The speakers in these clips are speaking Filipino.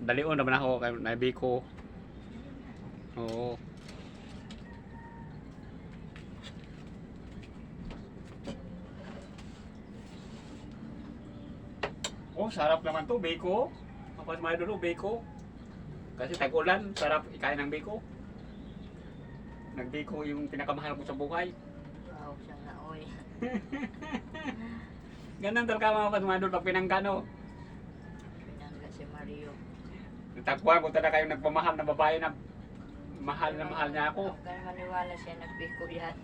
Dalion naman ako kay naibiko. Oo. Oh, sarap naman to, biko. Kapag may dulo, biko. Kasi tag-ulan, sarap ikain ng biko. Nagbiko yung pinakamahal ko sa buhay. Wow, siya nga, oy. Ganun talaga mga pasmadol pag pinanggano. Pinangga si Mario. Natagpuan ko talaga yung nagpamahal na babae na mahal niya ako. Huwag ka na maniwala siya, nagbiko yan.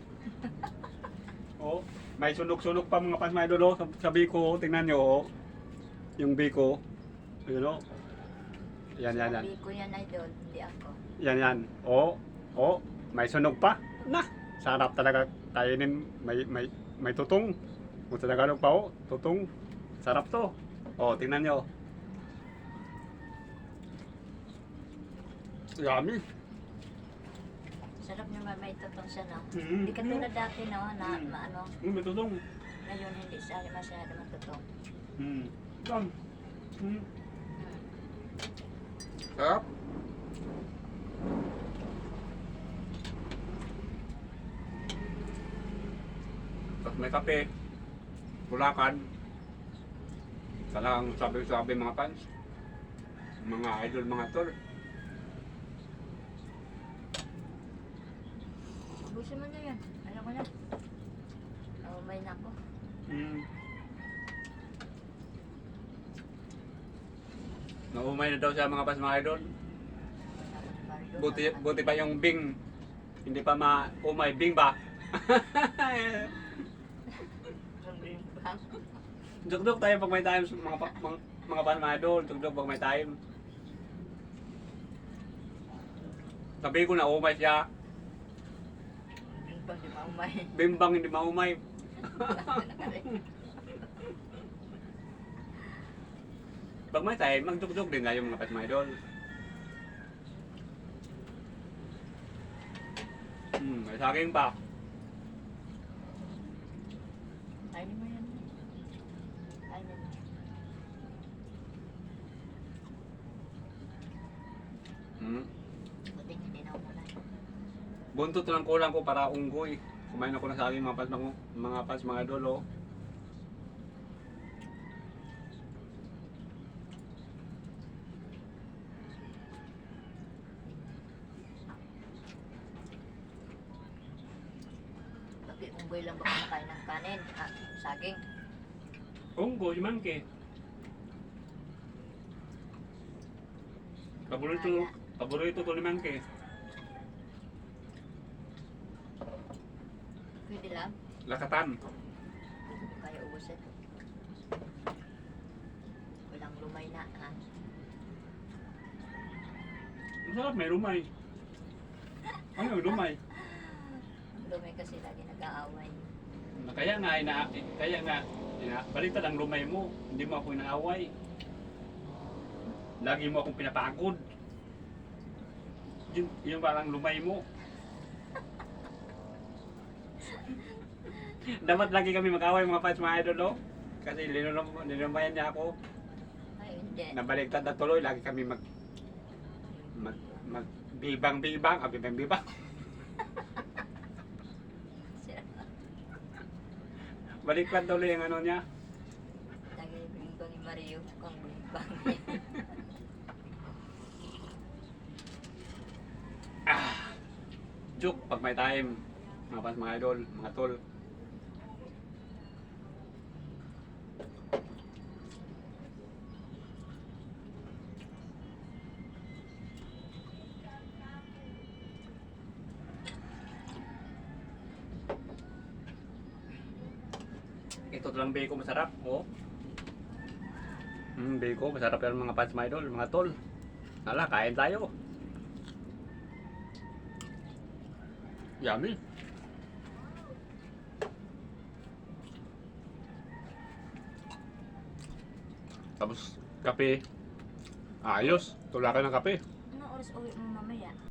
Oh, may sunog-sunog pa mga pasmadol oh, sa biko. Tingnan nyo oh. Yung biko. Ayun oh. Yan. Biko yan, idol, hindi ako. Yan. Oh. May sunog pa. Na, sarap talaga kainin. May tutong. Kung sa Tagalog pa oh, tutong. Sarap to. Oh, tingnan nyo. Yummy. Sarap naman, may tutong siya, no? Mm. Hindi katulad dati, no? Na, ano, May tutong. ngayon hindi siya masyado matutong. Yan. Sarap. Tapos may kape. Bulakan. Talagang sabi mga fans. Mga idol, mga tol. Ubusin mo na yan. Ano ko na? Naumay na ako. Naumay na daw siya mga pas mga idol. Buti pa yung Bing. Hindi pa maumay. Bing ba? Jugdog tayo pag may time mga pas mga idol. Jugdog pag may time. Sabi ko na umay siya. Bimbang di maumay. Bimbang hindi maumay. Pag may time, magdugdog din tayo mga pas mga idol. May saging pa. Kainin mo yan. Kainin mo. Buti hindi na umulan. Buntot lang kulang ko para unggoy. Kumain ako ng saging mga pas mga idol oh. Bakit unggoy lang ba kumakain ng kanin? Saging. Unggoy, mangke. Paborito to ni mangke. Pwede lang. Lakatan. Kaya ubusin. Walang lumay na, ha? Masarap, may lumay. Ano yung lumay? Lumay kasi lagi nag-aaway. Kaya nga, baliktad ang lumay mo. Hindi mo ako inaaway. Lagi mo akong pinapagod. Yung parang lumay mo. Dapat lagi kami mag-away mga fans mga idol, no? Kasi nilumayan niya ako. Ay, hindi. Nabaliktad na tuloy, lagi kami bibang. Baliktad tuloy yung ano niya. Lagi bimbang ni Mario. Kung bimbang. Joke pag may time. Mga fans mga idol, mga tol. Ito lang bacon masarap, oh. Bacon masarap yan mga fans mga idol, mga tol. Hala, kain tayo. Yummy. Tapos kape. Ayos, tulakan ng kape. Anong oras uwi mo,